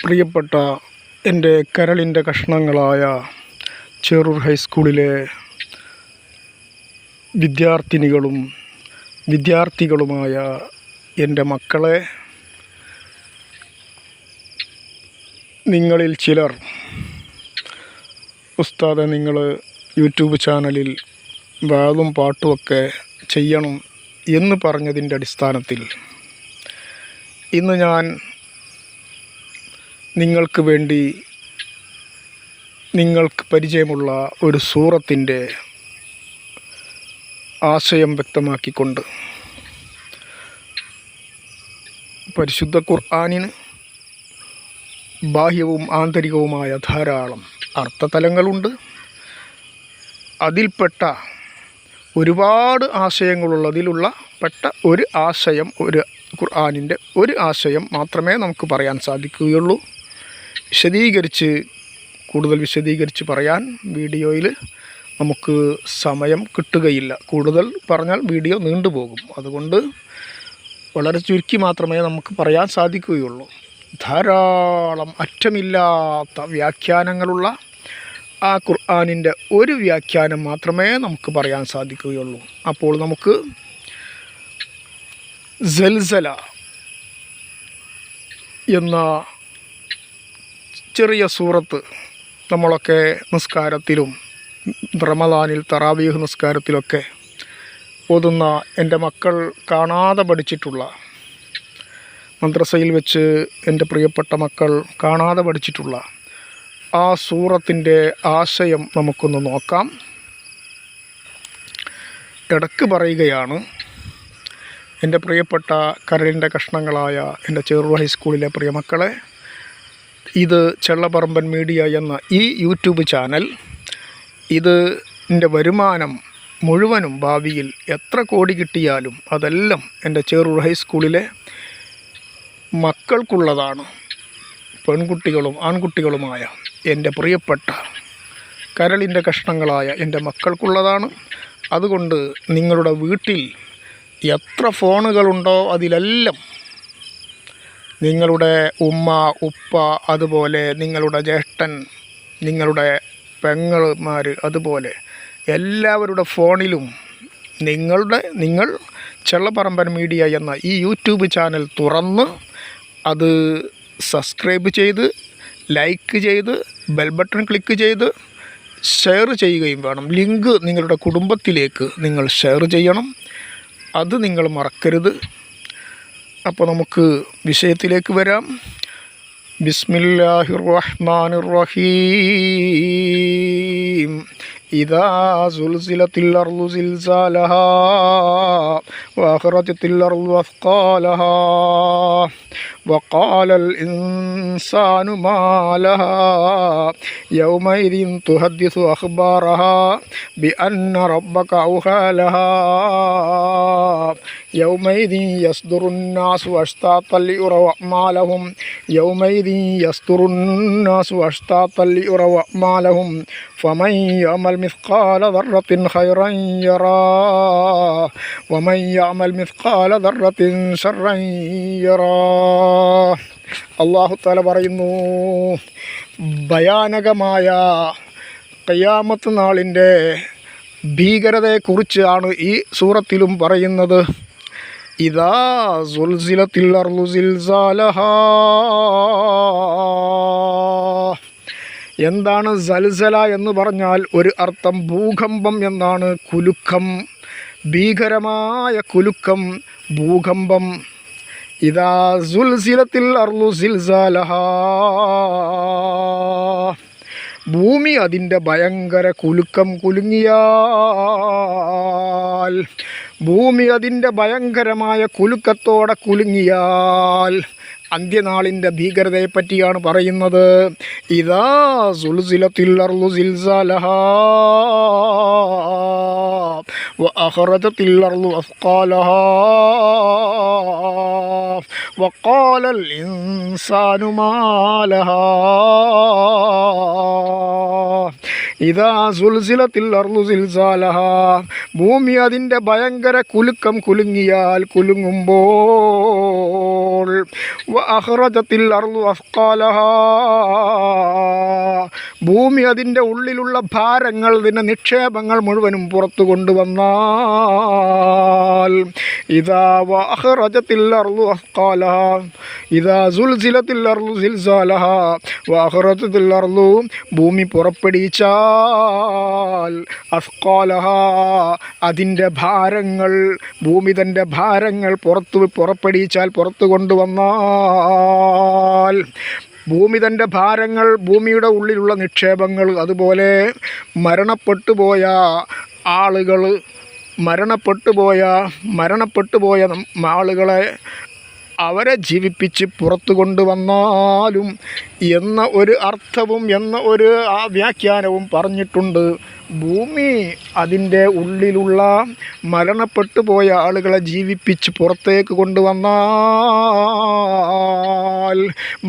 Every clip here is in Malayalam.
പ്രിയപ്പെട്ട എൻ്റെ കരളിൻ്റെ കഷ്ണങ്ങളായ ചേറൂർ ഹൈസ്കൂളിലെ വിദ്യാർത്ഥികളുമായ എൻ്റെ മക്കളെ, നിങ്ങളിൽ ചിലർ ഉസ്താദെ നിങ്ങൾ യൂട്യൂബ് ചാനലിൽ വാതും പാട്ടുമൊക്കെ ചെയ്യണം എന്ന് പറഞ്ഞതിൻ്റെ അടിസ്ഥാനത്തിൽ ഇന്ന് ഞാൻ നിങ്ങൾക്ക് വേണ്ടി നിങ്ങൾക്ക് പരിചയമുള്ള ഒരു സൂറത്തിൻ്റെ ആശയം വ്യക്തമാക്കിക്കൊണ്ട്, പരിശുദ്ധ ഖുർആനിന് ബാഹ്യവും ആന്തരികവുമായ ധാരാളം അർത്ഥതലങ്ങളുണ്ട്. അതിൽപ്പെട്ട ഒരുപാട് ആശയങ്ങളുള്ളതിലുള്ള ഒരു ആശയം, ഖുർആനിൻ്റെ ഒരു ആശയം മാത്രമേ നമുക്ക് പറയാൻ സാധിക്കുകയുള്ളൂ. കൂടുതൽ വിശദീകരിച്ച് പറയാൻ വീഡിയോയിൽ നമുക്ക് സമയം കിട്ടുകയില്ല. കൂടുതൽ പറഞ്ഞാൽ വീഡിയോ നീണ്ടുപോകും. അതുകൊണ്ട് വളരെ ചുരുക്കി മാത്രമേ നമുക്ക് പറയാൻ സാധിക്കുകയുള്ളൂ. ധാരാളം അറ്റമില്ലാത്ത വ്യാഖ്യാനങ്ങളുള്ള ആ ഖുർആനിൻ്റെ ഒരു വ്യാഖ്യാനം മാത്രമേ നമുക്ക് പറയാൻ സാധിക്കുകയുള്ളൂ. അപ്പോൾ നമുക്ക് സൽസല എന്ന ചെറിയ സൂറത്ത് നമ്മളൊക്കെ നിസ്കാരത്തിലും റമദാനിൽ തറാവീഹ് നിസ്കാരത്തിലൊക്കെ ഓതുന്ന എൻ്റെ മക്കൾ കാണാതെ പഠിച്ചിട്ടുള്ള, മദ്രസയിൽ വെച്ച് എൻ്റെ പ്രിയപ്പെട്ട മക്കൾ കാണാതെ പഠിച്ചിട്ടുള്ള ആ സൂറത്തിൻ്റെ ആശയം നമുക്കൊന്ന് നോക്കാം. ഇടക്ക് പറയുകയാണ്, എൻ്റെ പ്രിയപ്പെട്ട കരളിൻ്റെ കഷ്ണങ്ങളായ എൻ്റെ ചേറൂർ ഹൈസ്കൂളിലെ പ്രിയമക്കളെ, ഇത് ചെള്ളപ്പറമ്പൻ മീഡിയ എന്ന ഈ യൂട്യൂബ് ചാനൽ, ഇതിൻ്റെ വരുമാനം മുഴുവനും ഭാവിയിൽ എത്ര കോടി കിട്ടിയാലും അതെല്ലാം എൻ്റെ ചേറൂർ ഹൈസ്കൂളിലെ മക്കൾക്കുള്ളതാണ്. പെൺകുട്ടികളും ആൺകുട്ടികളുമായ എൻ്റെ പ്രിയപ്പെട്ട കരളിൻ്റെ കഷ്ണങ്ങളായ എൻ്റെ മക്കൾക്കുള്ളതാണ്. അതുകൊണ്ട് നിങ്ങളുടെ വീട്ടിൽ എത്ര ഫോണുകളുണ്ടോ അതിലെല്ലാം നിങ്ങളുടെ ഉമ്മ, ഉപ്പ, അതുപോലെ നിങ്ങളുടെ ജ്യേഷ്ഠൻ, നിങ്ങളുടെ പെങ്ങന്മാർ, അതുപോലെ എല്ലാവരുടെ ഫോണിലും നിങ്ങൾ ചെള്ളപ്പറമ്പൻ മീഡിയ എന്ന ഈ യൂട്യൂബ് ചാനൽ തുറന്ന് അത് സബ്സ്ക്രൈബ് ചെയ്ത്, ലൈക്ക് ചെയ്ത്, ബെൽ ബട്ടൺ ക്ലിക്ക് ചെയ്ത് ഷെയർ ചെയ്യുകയും വേണം. ലിങ്ക് നിങ്ങളുടെ കുടുംബത്തിലേക്ക് നിങ്ങൾ ഷെയർ ചെയ്യണം. അത് നിങ്ങൾ മറക്കരുത്. അപ്പോൾ നമുക്ക് വിഷയത്തിലേക്ക് വരാം. ബിസ്മില്ലാഹിർ റഹ്മാനിർ റഹീം. ഇദാ സുൽസിലത്തിൽ അർളു സിൽസാലഹാ വഅഖറജത്തിൽ അർളു അസ്ഖാലഹാ വഖാലൽ ഇൻസാനു മാ ലഹാ യൗമഇദിൻ തുഹദ്ദിസു അഖ്ബാറഹാ ബിഅന്ന റബ്ബക ഔഹാ ലഹാ യൗമഇദിൻ യസ്ദുറുൻ നാസു അഷ്താത്തൻ ലിയുറവ അഅ്മാലഹും യൗമഇദിൻ യസ്ദുറുൻ നാസു അഷ്താത്തൻ ലിയുറവ അഅ്മാലഹും ഫമൻ യഅമൽ മിസ്ഖാല ദർറത്തിൻ ഖൈറൻ യറാ വമൻ യഅമൽ മിസ്ഖാല ദർറത്തിൻ ശർറൻ യറാ. അല്ലാഹു തആല പറയുന്നു, ഭയാനകമായ ഖിയാമത്ത് നാളിൻ്റെ ഭീകരതയെക്കുറിച്ചാണ് ഈ സൂറത്തിലും പറയുന്നത്. ഇദാ സുൽസിലത്തിൽ അർളു സിൽസാലഹാ. എന്താണ് സൽസല എന്ന് പറഞ്ഞാൽ? ഒരു അർത്ഥം ഭൂകമ്പം എന്നാണ്. കുലുക്കം, ഭീകരമായ കുലുക്കം, ഭൂകമ്പം. ഇദാ സുൽസിലത്തിൽ അർളു സിൽസാലഹാ. ഭൂമി അതിൻ്റെ ഭയങ്കര കുലുക്കം കുലുങ്ങിയാൽ, ഭൂമി അതിൻ്റെ ഭയങ്കരമായ കുലുക്കത്തോടെ കുലുങ്ങിയാൽ, അന്ത്യനാളിൻ്റെ ഭീകരതയെ പറ്റിയാണ് പറയുന്നത്. ഇദാ സുൽസിലത്തിൽ അർളു സിൽസാലഹാ വഅഖറജത്തിൽ അർളു അസ്ഖാലഹാ വഖാലൽ ഇൻസാനു മാ ലഹാ ഇദാ സുൽസിലത്തിൽ അർളു സിൽസാലഹാ, ഭൂമി അതിൻ്റെ ഭയങ്കര കുലുക്കം കുലുങ്ങിയാൽ കുലുങ്ങുമ്പോൾ, വഅഖ്റജത്തിൽ അർളു അസ്ഖാലഹാ, ഭൂമി അതിൻ്റെ ഉള്ളിലുള്ള ഭാരങ്ങൾ, ഇതിൻ്റെ നിക്ഷേപങ്ങൾ മുഴുവനും പുറത്തു കൊണ്ടുവന്നാൽ, ഇദാ വഅഖ്റജത്തിൽ അർളു അസ്ഖാലഹാ, ഇദാ സുൽസിലത്തിൽ അർളു സിൽസാലഹാ വഅഖ്റജത്തിൽ അർളു, ഭൂമി പുറപ്പെടുവിച്ചാൽ, അസ്ഖാലഹാ, അതിൻ്റെ ഭാരങ്ങൾ, ഭൂമി തൻ്റെ ഭാരങ്ങൾ പുറപ്പെടുവിച്ചാൽ, പുറത്തു കൊണ്ടുവന്നാൽ, ഭൂമി തൻ്റെ ഭാരങ്ങൾ, ഭൂമിയുടെ ഉള്ളിലുള്ള നിക്ഷേപങ്ങൾ, അതുപോലെ മരണപ്പെട്ടുപോയ ആളുകൾ, മരണപ്പെട്ടുപോയ ആളുകളെ അവരെ ജീവിപ്പിച്ച് പുറത്തു കൊണ്ടുവന്നാലും എന്ന ഒരു അർത്ഥവും എന്ന ഒരു വ്യാഖ്യാനവും പറഞ്ഞിട്ടുണ്ട്. ഭൂമി അതിൻ്റെ ഉള്ളിലുള്ള മരണപ്പെട്ടു പോയ ആളുകളെ ജീവിപ്പിച്ച് പുറത്തേക്ക് കൊണ്ടുവന്നാൽ,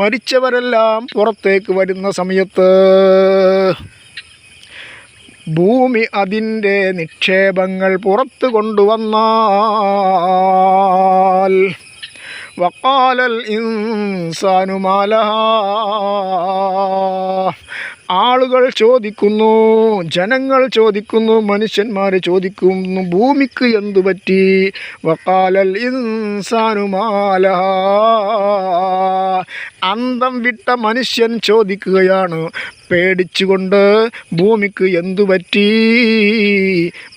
മരിച്ചവരെല്ലാം പുറത്തേക്ക് വരുന്ന സമയത്ത് ഭൂമി അതിൻ്റെ നിക്ഷേപങ്ങൾ പുറത്തു കൊണ്ടുവന്നാൽ, വഖാലൽ ഇൻസാനു മാലഹാ, ആളുകൾ ചോദിക്കുന്നു, ജനങ്ങൾ ചോദിക്കുന്നു, മനുഷ്യന്മാർ ചോദിക്കുന്നു, ഭൂമിക്ക് എന്തു പറ്റി? വഖാലൽ ഇൻസാനു മാലഹാ, അന്തം വിട്ട മനുഷ്യൻ ചോദിക്കുകയാണ് പേടിച്ചുകൊണ്ട്, ഭൂമിക്ക് എന്തു പറ്റി?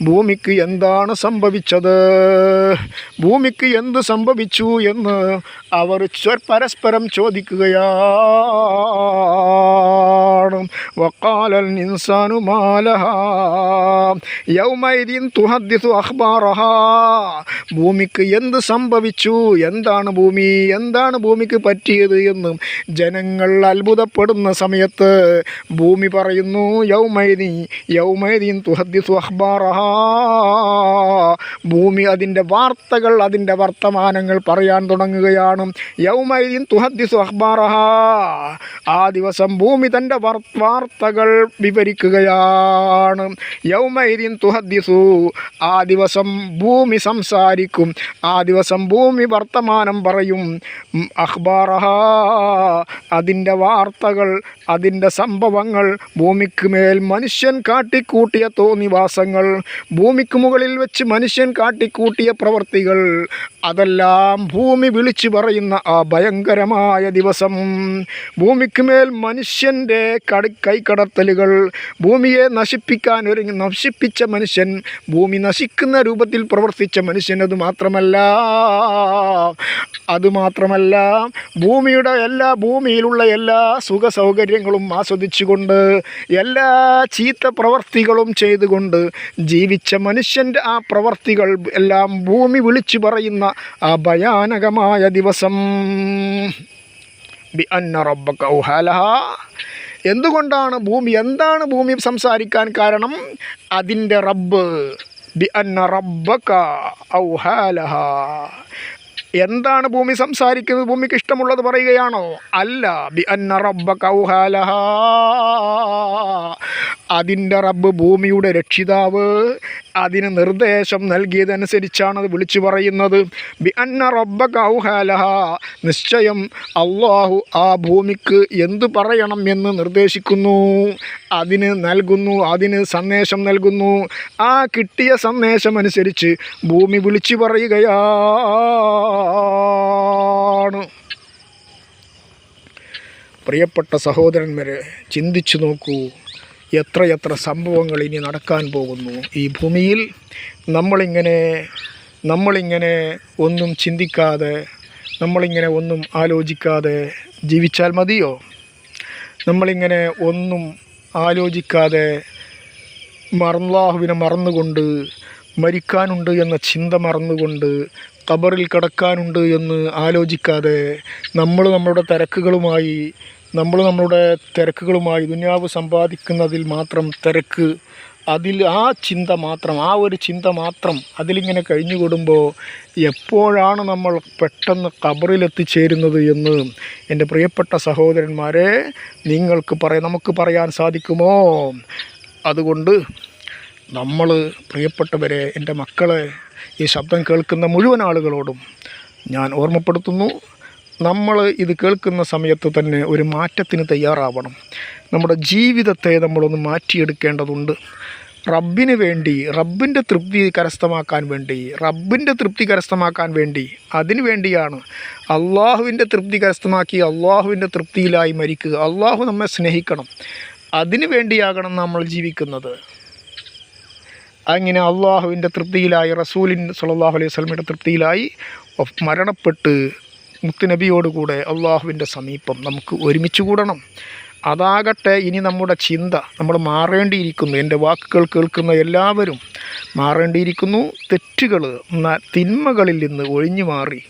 ഭൂമിക്ക് എന്താണ് സംഭവിച്ചത്? ഭൂമിക്ക് എന്ത് സംഭവിച്ചു എന്ന് അവർ പരസ്പരം ചോദിക്കുകയാണ്. വഖാലൽ ഇൻസാനു മാലഹാ യൗമൈദിൻ തുഹദ്ദിസു അഖ്ബാറഹാ, ഭൂമിക്ക് എന്ത് സംഭവിച്ചു? എന്താണ് ഭൂമി, എന്താണ് ഭൂമിക്ക് പറ്റിയത് എന്ന് ജനങ്ങൾ അത്ഭുതപ്പെടുന്ന സമയത്ത് ഭൂമി പറയുന്നു, യൗമൈദിൻ തുഹദ്ദിസു അഖ്ബാറഹാ, ഭൂമി അതിൻ്റെ വാർത്തകൾ, അതിൻ്റെ വർത്തമാനങ്ങൾ പറയാൻ തുടങ്ങുകയാണ്. യൗമൈദിൻ തുഹദ്ദിസു അഖ്ബാറഹാ, ആ ദിവസം ഭൂമി തൻ്റെ വാർത്തകൾ വിവരിക്കുകയാണ്. യൗമൈദിൻ തുഹദ്ദിസു, ആ ദിവസം ഭൂമി സംസാരിക്കും, ആ ദിവസം ഭൂമി വർത്തമാനം പറയും. അഖ്ബാറഹാ, അതിൻ്റെ വാർത്തകൾ, അതിൻ്റെ സംഭവങ്ങൾ, ഭൂമിക്ക് മേൽ മനുഷ്യൻ കാട്ടിക്കൂട്ടിയ തോന്നിവാസങ്ങൾ, ഭൂമിക്ക് മുകളിൽ വെച്ച് മനുഷ്യൻ കാട്ടിക്കൂട്ടിയ പ്രവൃത്തികൾ, അതെല്ലാം ഭൂമി വിളിച്ചു പറയുന്ന ആ ഭയങ്കരമായ ദിവസം. ഭൂമിക്ക് മേൽ മനുഷ്യൻ്റെ കൈക്കടത്തലുകൾ, ഭൂമിയെ നശിപ്പിച്ച മനുഷ്യൻ, ഭൂമി നശിക്കുന്ന രൂപത്തിൽ പ്രവർത്തിച്ച മനുഷ്യൻ, അതുമാത്രമല്ല ഭൂമിയിലുള്ള എല്ലാ സുഖ സൗകര്യങ്ങളും ആസ്വദിച്ചുകൊണ്ട്, എല്ലാ ചീത്ത പ്രവർത്തികളും ചെയ്തുകൊണ്ട് ജീവിച്ച മനുഷ്യൻ്റെ ആ പ്രവർത്തികൾ എല്ലാം ഭൂമി വിളിച്ചു പറയുന്ന ആ ഭയാനകമായ ദിവസം. ബിഅന്ന റബ്ബക ഔഹാലഹാ, എന്തുകൊണ്ടാണ് ഭൂമി, എന്താണ് ഭൂമി സംസാരിക്കാൻ കാരണം? അതിൻ്റെ റബ്ബ്, ബിഅന്ന റബ്ബക ഔഹാലഹാ, എന്താണ് ഭൂമി സംസാരിക്കുന്നത്? ഭൂമിക്ക് ഇഷ്ടമുള്ളത് പറയുകയാണോ? അല്ല. ബിഅന്ന റബ്ബക ഔഹാലഹാ, അതിൻ്റെ റബ്ബ്, ഭൂമിയുടെ രക്ഷിതാവ്, അതിന് നിർദ്ദേശം നൽകിയതനുസരിച്ചാണ് അത് വിളിച്ചു പറയുന്നത്. ബിഅന്ന റബ്ബക ഔഹാലഹാ, നിശ്ചയം അല്ലാഹു ആ ഭൂമിക്ക് എന്തു പറയണം എന്ന് നിർദ്ദേശിക്കുന്നു, അതിന് സന്ദേശം നൽകുന്നു. ആ കിട്ടിയ സന്ദേശം അനുസരിച്ച് ഭൂമി വിളിച്ചു പറയുകയാണ്. പ്രിയപ്പെട്ട സഹോദരന്മാരെ, ചിന്തിച്ചു നോക്കൂ, എത്രയെത്ര സംഭവങ്ങൾ ഇനി നടക്കാൻ പോകുന്നു ഈ ഭൂമിയിൽ. നമ്മളിങ്ങനെ ഒന്നും ചിന്തിക്കാതെ, നമ്മളിങ്ങനെ ഒന്നും ആലോചിക്കാതെ ജീവിച്ചാൽ മതിയോ? നമ്മളിങ്ങനെ ഒന്നും ആലോചിക്കാതെ അല്ലാഹുവിനെ മറന്നുകൊണ്ട്, മരിക്കാനുണ്ട് എന്ന ചിന്ത മറന്നുകൊണ്ട്, ഖബറിൽ കിടക്കാനുണ്ട് എന്ന് ആലോചിക്കാതെ നമ്മളുടെ തിരക്കുകളുമായി ദുനിയാവ് സമ്പാദിക്കുന്നതിൽ മാത്രം തിരക്ക്, ആ ഒരു ചിന്ത മാത്രം അതിലിങ്ങനെ കഴിഞ്ഞുകൂടുമ്പോൾ എപ്പോഴാണ് നമ്മൾ പെട്ടെന്ന് ഖബറിലെത്തിച്ചേരുന്നത് എന്ന് എൻ്റെ പ്രിയപ്പെട്ട സഹോദരന്മാരെ നമുക്ക് പറയാൻ സാധിക്കുമോ? അതുകൊണ്ട് നമ്മൾ പ്രിയപ്പെട്ടവരെ, എൻ്റെ മക്കളെ, ഈ ശബ്ദം കേൾക്കുന്ന മുഴുവൻ ആളുകളോടും ഞാൻ ഓർമ്മപ്പെടുത്തുന്നു, നമ്മൾ ഇത് കേൾക്കുന്ന സമയത്ത് തന്നെ ഒരു മാറ്റത്തിന് തയ്യാറാവണം. നമ്മുടെ ജീവിതത്തെ നമ്മളൊന്ന് മാറ്റിയെടുക്കേണ്ടതുണ്ട്. റബ്ബിന് വേണ്ടി, റബ്ബിൻ്റെ തൃപ്തി കരസ്ഥമാക്കാൻ വേണ്ടി അതിനു വേണ്ടിയാണ്. അള്ളാഹുവിൻ്റെ തൃപ്തി കരസ്ഥമാക്കി അള്ളാഹുവിൻ്റെ തൃപ്തിയിലായി മരിക്കുക. അള്ളാഹു നമ്മെ സ്നേഹിക്കണം, അതിനു വേണ്ടിയാകണം നമ്മൾ ജീവിക്കുന്നത്. അങ്ങനെ അള്ളാഹുവിൻ്റെ തൃപ്തിയിലായി, റസൂലിൻ സ്വല്ലല്ലാഹു അലൈഹി വസല്ലമയുടെ തൃപ്തിയിലായി മരണപ്പെട്ട് മുത്തുനബിയോടുകൂടെ അള്ളാഹുവിൻ്റെ സമീപം നമുക്ക് ഒരുമിച്ച് കൂടണം. അതാകട്ടെ ഇനി നമ്മുടെ ചിന്ത. നമ്മൾ മാറേണ്ടിയിരിക്കുന്നു. എൻ്റെ വാക്കുകൾ കേൾക്കുന്ന എല്ലാവരും മാറേണ്ടിയിരിക്കുന്നു. തെറ്റുകൾ, തിന്മകളിൽ നിന്ന് ഒഴിഞ്ഞു മാറി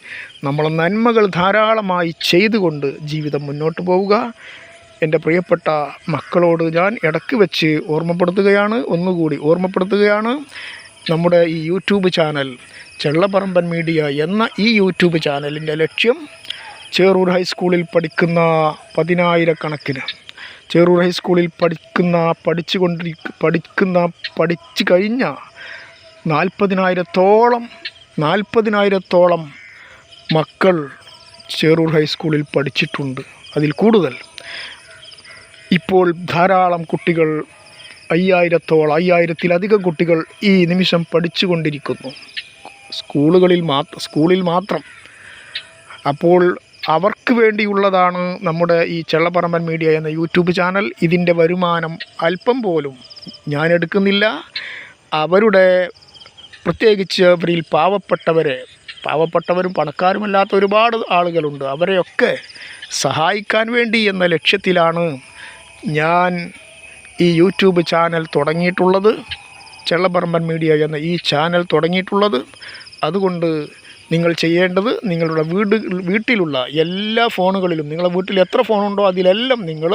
നമ്മൾ നന്മകൾ ധാരാളമായി ചെയ്തുകൊണ്ട് ജീവിതം മുന്നോട്ട് പോവുക. എൻ്റെ പ്രിയപ്പെട്ട മക്കളോട് ഞാൻ ഇടയ്ക്ക് വെച്ച് ഒന്നുകൂടി ഓർമ്മപ്പെടുത്തുകയാണ്. നമ്മുടെ ഈ യൂട്യൂബ് ചാനൽ ചെള്ളപ്പറമ്പൻ മീഡിയ എന്ന ഈ യൂട്യൂബ് ചാനലിൻ്റെ ലക്ഷ്യം ചേറൂർ ഹൈസ്കൂളിൽ പഠിക്കുന്ന ചേറൂർ ഹൈസ്കൂളിൽ പഠിച്ചു കഴിഞ്ഞ 40,000-ഓളം മക്കൾ ചേറൂർ ഹൈസ്കൂളിൽ പഠിച്ചിട്ടുണ്ട്. അതിൽ കൂടുതൽ ഇപ്പോൾ ധാരാളം കുട്ടികൾ 5,000-ലധികം കുട്ടികൾ ഈ നിമിഷം പഠിച്ചുകൊണ്ടിരിക്കുന്നു, സ്കൂളിൽ മാത്രം. അപ്പോൾ അവർക്ക് വേണ്ടിയുള്ളതാണ് നമ്മുടെ ഈ ചെള്ളപ്പറമ്പൻ മീഡിയ എന്ന യൂട്യൂബ് ചാനൽ. ഇതിൻ്റെ വരുമാനം അല്പം പോലും ഞാൻ എടുക്കുന്നില്ല. പ്രത്യേകിച്ച് അവരിൽ പാവപ്പെട്ടവരും പണക്കാരുമല്ലാത്ത ഒരുപാട് ആളുകളുണ്ട്. അവരെയൊക്കെ സഹായിക്കാൻ വേണ്ടി എന്ന ലക്ഷ്യത്തിലാണ് ഞാൻ ഈ യൂട്യൂബ് ചാനൽ തുടങ്ങിയിട്ടുള്ളത്, ചെള്ളപ്പറമ്പൻ മീഡിയ എന്ന ഈ ചാനൽ തുടങ്ങിയിട്ടുള്ളത്. അതുകൊണ്ട് നിങ്ങൾ ചെയ്യേണ്ടത്, നിങ്ങളുടെ വീട്ടിലുള്ള എല്ലാ ഫോണുകളിലും, നിങ്ങളുടെ വീട്ടിൽ എത്ര ഫോണുണ്ടോ അതിലെല്ലാം നിങ്ങൾ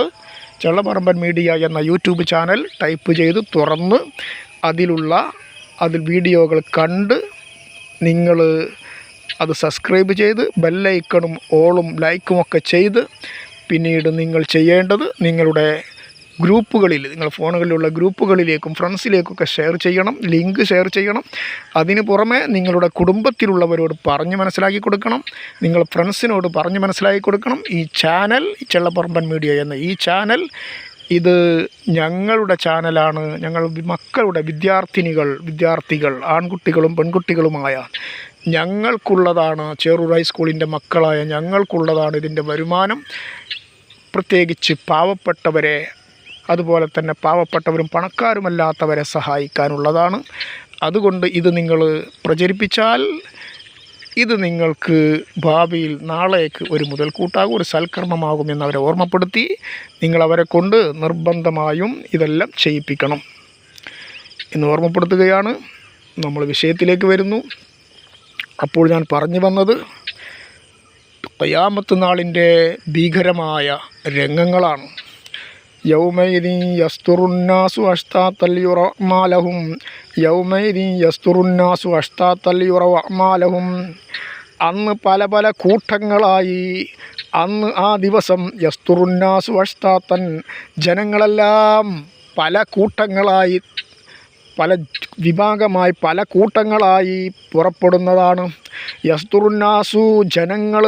ചെള്ളപ്പറമ്പൻ മീഡിയ എന്ന യൂട്യൂബ് ചാനൽ ടൈപ്പ് ചെയ്ത് തുറന്ന് അതിൽ വീഡിയോകൾ കണ്ട് നിങ്ങൾ അത് സബ്സ്ക്രൈബ് ചെയ്ത് ബെല്ലൈക്കണും ഓളും ലൈക്കുമൊക്കെ ചെയ്ത്, പിന്നീട് നിങ്ങൾ ചെയ്യേണ്ടത് നിങ്ങളുടെ ഫോണുകളിലുള്ള ഗ്രൂപ്പുകളിലേക്കും ഫ്രണ്ട്സിലേക്കൊക്കെ ലിങ്ക് ഷെയർ ചെയ്യണം. അതിന് പുറമെ നിങ്ങളുടെ കുടുംബത്തിലുള്ളവരോട് പറഞ്ഞ് മനസ്സിലാക്കി കൊടുക്കണം, നിങ്ങൾ ഫ്രണ്ട്സിനോട് പറഞ്ഞ് മനസ്സിലാക്കി കൊടുക്കണം. ഈ ചാനൽ, ചെള്ളപ്പറമ്പൻ മീഡിയ എന്ന ഈ ചാനൽ, ഇത് ഞങ്ങളുടെ ചാനലാണ്. ഞങ്ങൾ മക്കളുടെ വിദ്യാർത്ഥികൾ ആൺകുട്ടികളും പെൺകുട്ടികളുമായ ഞങ്ങൾക്കുള്ളതാണ്. ചേറൂർ ഹൈസ്കൂളിൻ്റെ മക്കളായ ഞങ്ങൾക്കുള്ളതാണ് ഇതിൻ്റെ വരുമാനം. പ്രത്യേകിച്ച് പാവപ്പെട്ടവരെ, അതുപോലെ തന്നെ പാവപ്പെട്ടവരും പണക്കാരുമല്ലാത്തവരെ സഹായിക്കാനുള്ളതാണ്. അതുകൊണ്ട് ഇത് നിങ്ങൾ പ്രചരിപ്പിച്ചാൽ ഇത് നിങ്ങൾക്ക് ഭാവിയിൽ നാളേക്ക് ഒരു മുതൽക്കൂട്ടാകും, ഒരു സൽക്കർമ്മമാകുമെന്ന് അവരെ ഓർമ്മപ്പെടുത്തി നിങ്ങളവരെ കൊണ്ട് നിർബന്ധമായും ഇതെല്ലാം ചെയ്യിപ്പിക്കണം എന്ന് ഓർമ്മപ്പെടുത്തുകയാണ്. നമ്മൾ വിഷയത്തിലേക്ക് വരുന്നു. അപ്പോൾ ഞാൻ പറഞ്ഞു വന്നത് ഖിയാമത്ത് നാളിൻ്റെ ഭീകരമായ രംഗങ്ങളാണ്. യൗമൈദി യസ്തുറുന്നാസു അഷ്താത്തൽ യുറ അഅ്മാലഹും. അന്ന് പല പല കൂട്ടങ്ങളായി, ആ ദിവസം യസ്തുറുന്നാസു അഷ്താത്തൻ, ജനങ്ങളെല്ലാം പല കൂട്ടങ്ങളായി, പല വിഭാഗമായി, പല കൂട്ടങ്ങളായി പുറപ്പെടുന്നതാണ്. യസ്തുറുന്നാസു, ജനങ്ങൾ,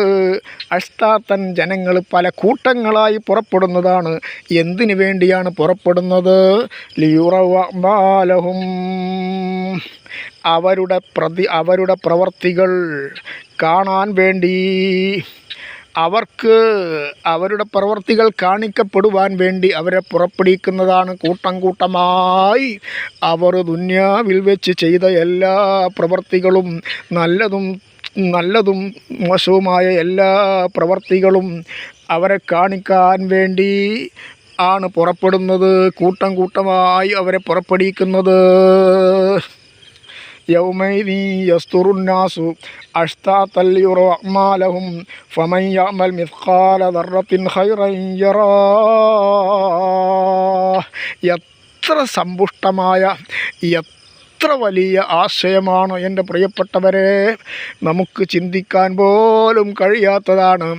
അഷ്താത്തൻ, ജനങ്ങൾ പല കൂട്ടങ്ങളായി പുറപ്പെടുന്നതാണ്. എന്തിനു വേണ്ടിയാണ് പുറപ്പെടുന്നത്? ലിയുറവ അഅ്മാലഹും, അവരുടെ പ്രവർത്തികൾ കാണാൻ വേണ്ടി, അവർക്ക് അവരുടെ പ്രവർത്തികൾ കാണിക്കപ്പെടുവാൻ വേണ്ടി അവരെ പുറപ്പെടുവിക്കുന്നതാണ്. കൂട്ടമായി അവർ ദുന്യാവിൽ വെച്ച് ചെയ്ത എല്ലാ പ്രവർത്തികളും, നല്ലതും മോശവുമായ എല്ലാ പ്രവർത്തികളും അവരെ കാണിക്കാൻ വേണ്ടി ആണ് പുറപ്പെടുന്നത്. കൂട്ടമായി അവരെ പുറപ്പെടുവിക്കുന്നത്. യൗമൈദി യസ്തുറുന്നാസു അഷ്താത്തൽ യുറ അഅ്മാലഹും ഫമൻ യഅമൽ മിസ്ഖാല ദർറത്തിൻ ഖൈറൻ യറാ. എത്ര സമ്പുഷ്ടമായ, എത്ര വലിയ ആശയമാണ് എൻ്റെ പ്രിയപ്പെട്ടവരെ! നമുക്ക് ചിന്തിക്കാൻ പോലും കഴിയാത്തതാണ്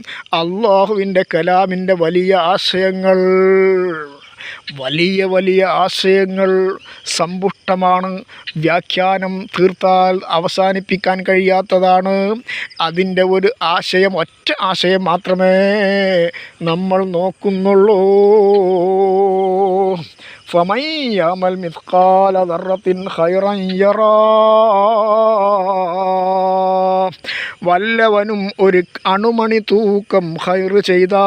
അല്ലാഹുവിൻ്റെ കലാമിൻ്റെ വലിയ ആശയങ്ങൾ. വലിയ വലിയ ആശയങ്ങൾ സമ്പുഷ്ടമാണ്. വ്യാഖ്യാനം തീർത്താൽ അവസാനിപ്പിക്കാൻ കഴിയാത്തതാണ്. അതിൻ്റെ ഒരു ആശയം, ഒറ്റ ആശയം മാത്രമേ നമ്മൾ നോക്കുന്നുള്ളൂ. فمن يعمل مثقال ذرة خيرا يره. വല്ലവനും ഒരു അണുമണി തൂക്കം ഖൈർ ചെയ്താൽ,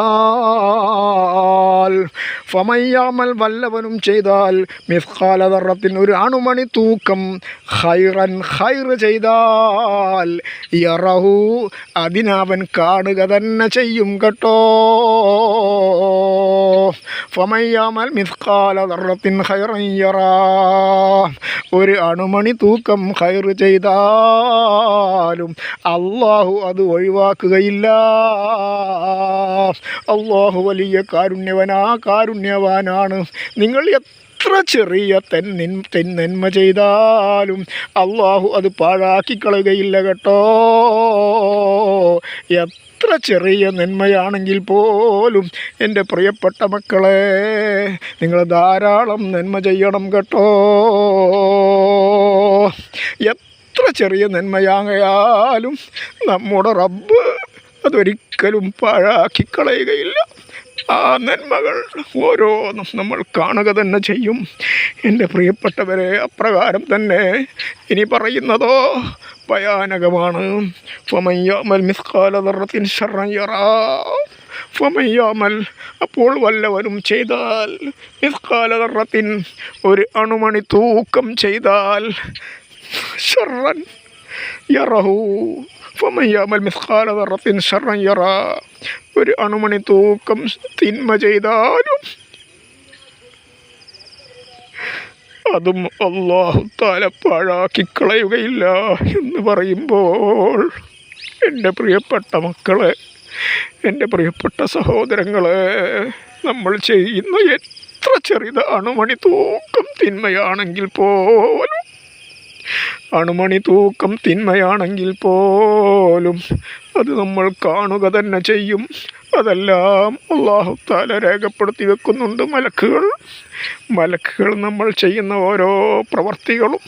ഫമയ്യാമൽ വല്ലവനും ചെയ്താൽ, മിസ്ഖാല ദർറത്തിൻ ഒരു അണുമണി തൂക്കം, ഖൈറൻ ഖൈർ ചെയ്താൽ, യറഹു അതിനവൻ കാണുക തന്നെ ചെയ്യും കേട്ടോ. ഫമയ്യാമൽ മിസ്ഖാല ദർറത്തിൻ ഖൈറൻ യറാ, ഒരു അണുമണി തൂക്കം ഖൈർ ചെയ്താലും അള്ളാഹു അത് ഒഴിവാക്കുകയില്ല. അള്ളാഹു വലിയ കാരുണ്യവാനാണ്. നിങ്ങൾ എത്ര ചെറിയ നന്മ ചെയ്താലും അള്ളാഹു അത് പാഴാക്കിക്കളയുകയില്ല കേട്ടോ. എത്ര ചെറിയ നന്മയാണെങ്കിൽ പോലും എൻ്റെ പ്രിയപ്പെട്ട മക്കളെ, നിങ്ങൾ ധാരാളം നന്മ ചെയ്യണം കേട്ടോ. എത്ര ചെറിയ നന്മയാകയാലും നമ്മുടെ റബ്ബ് അതൊരിക്കലും പാഴാക്കിക്കളയുകയില്ല. ആ നന്മകൾ ഓരോന്നും നമ്മൾ കാണുക തന്നെ ചെയ്യും. എൻ്റെ പ്രിയപ്പെട്ടവരെ, അപ്രകാരം തന്നെ ഇനി പറയുന്നതോ ഭയാനകമാണ്. ഫമയ്യാമൽ മിസ്ഖാല ദർറത്തിൻ ശർറൻ യറാ. ഫമയ്യാമൽ അപ്പോൾ വല്ലവനും ചെയ്താൽ, മിസ്ഖാല ദർറത്തിൻ ഒരു അണുമണി തൂക്കം ചെയ്താൽ, ശർറൻ യറഹു. ഫമയ്യാമൽ മിസ്ഖാല ദർറത്തിൻ ശർറൻ യറാ, ഒരു അണുമണി തൂക്കം തിന്മ ചെയ്താലും അതും അല്ലാഹു തആല പാഴാക്കിക്കളയുകയില്ല എന്ന് പറയുമ്പോൾ, എൻ്റെ പ്രിയപ്പെട്ട മക്കളെ, എൻ്റെ പ്രിയപ്പെട്ട സഹോദരങ്ങളെ, നമ്മൾ ചെയ്യുന്ന എത്ര ചെറുത് അണുമണി തൂക്കം തിന്മയാണെങ്കിൽ പോലും, അണുമണി തൂക്കം തിന്മയാണെങ്കിൽ പോലും അത് നമ്മൾ കാണുക തന്നെ ചെയ്യും. അതെല്ലാം അല്ലാഹു തആല രേഖപ്പെടുത്തി വെക്കുന്നുണ്ട്. മലക്കുകൾ നമ്മൾ ചെയ്യുന്ന ഓരോ പ്രവർത്തികളും,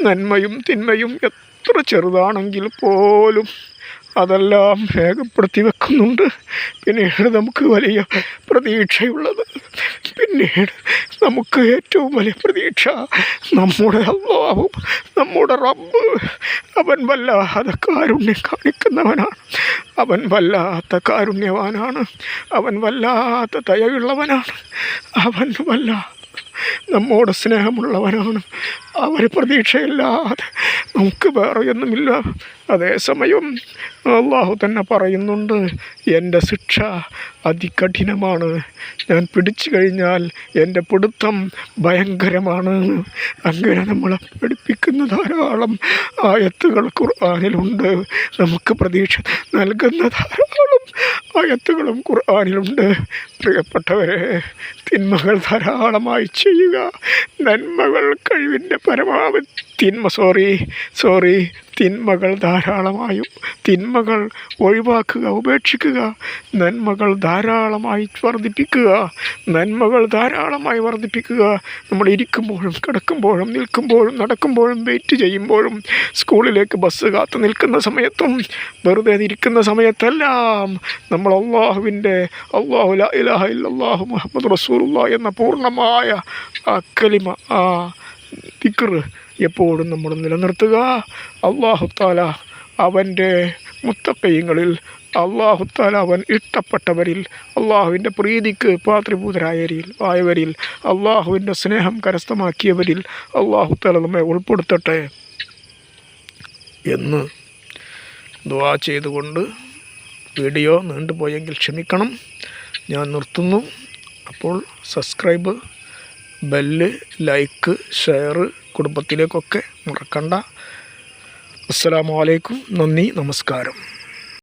നന്മയും തിന്മയും എത്ര ചെറുതാണെങ്കിൽ പോലും അതെല്ലാം രേഖപ്പെടുത്തി വെക്കുന്നുണ്ട്. പിന്നീട് നമുക്ക് വലിയ പ്രതീക്ഷയുള്ളത്, പിന്നീട് നമുക്ക് ഏറ്റവും വലിയ പ്രതീക്ഷ നമ്മുടെ അല്ലാഹു, നമ്മുടെ റബ്ബ്, അവൻ വല്ലാതെ കാരുണ്യം കാണിക്കുന്നവനാണ്. അവൻ വല്ലാത്ത കാരുണ്യവാനാണ്. അവൻ വല്ലാത്ത ദയയുള്ളവനാണ്. അവൻ നമ്മോട് സ്നേഹമുള്ളവനാണ്. അവർ പ്രതീക്ഷയില്ലാതെ നമുക്ക് വേറെ ഒന്നുമില്ല. അതേസമയം അല്ലാഹു തന്നെ പറയുന്നുണ്ട്, എൻ്റെ ശിക്ഷ അതികഠിനമാണ്, ഞാൻ പിടിച്ചു കഴിഞ്ഞാൽ എൻ്റെ പിടുത്തം ഭയങ്കരമാണ്. അങ്ങനെ നമ്മളെ പഠിപ്പിക്കുന്ന ധാരാളം ആയത്തുകൾ ഖുർആനിലുണ്ട്. നമുക്ക് പ്രതീക്ഷ നൽകുന്ന ധാരാളം ആയത്തുകളും ഖുർആനിലുണ്ട്. പ്രിയപ്പെട്ടവരെ, തിന്മകൾ ധാരാളമായി ചെയ്യുക, നന്മകൾ കഴിവിൻ്റെ പരമാവധി തിന്മകൾ ധാരാളമായും, തിന്മകൾ ഒഴിവാക്കുക, ഉപേക്ഷിക്കുക, നന്മകൾ ധാരാളമായി വർദ്ധിപ്പിക്കുക. നമ്മൾ ഇരിക്കുമ്പോഴും കിടക്കുമ്പോഴും നിൽക്കുമ്പോഴും നടക്കുമ്പോഴും വെയിറ്റ് ചെയ്യുമ്പോഴും സ്കൂളിലേക്ക് ബസ് കാത്തു നിൽക്കുന്ന സമയത്തും വെറുതെ ഇരിക്കുന്ന സമയത്തെല്ലാം നമ്മൾ അല്ലാഹു ലാ ഇലാഹ ഇല്ലല്ലാഹു മുഹമ്മദ് റസൂലുള്ളാഹി എന്ന പൂർണ്ണമായ ആ കലിമ, ആ ദിക്ർ എപ്പോഴും നമ്മൾ നിലനിർത്തുക. അല്ലാഹു തആല അവൻ്റെ മുത്തഖീങ്ങളിൽ, അല്ലാഹു തആല അവൻ ഇഷ്ടപ്പെട്ടവരിൽ, അള്ളാഹുവിൻ്റെ പ്രീതിക്ക് പാത്രീഭൂതരായവരിൽ, അള്ളാഹുവിൻ്റെ സ്നേഹം കരസ്ഥമാക്കിയവരിൽ അല്ലാഹു തആല നമ്മെ ഉൾപ്പെടുത്തട്ടെ എന്ന് ദുആ ചെയ്തുകൊണ്ട്, വീഡിയോ നീണ്ടുപോയെങ്കിൽ ക്ഷമിക്കണം, ഞാൻ നിർത്തുന്നു. അപ്പോൾ സബ്സ്ക്രൈബ്, ബെല്ല്, ലൈക്ക്, ഷെയർ കുടുംബത്തിലേക്കൊക്കെ മറക്കണ്ട. അസ്സലാമു അലൈക്കും. നന്ദി, നമസ്കാരം.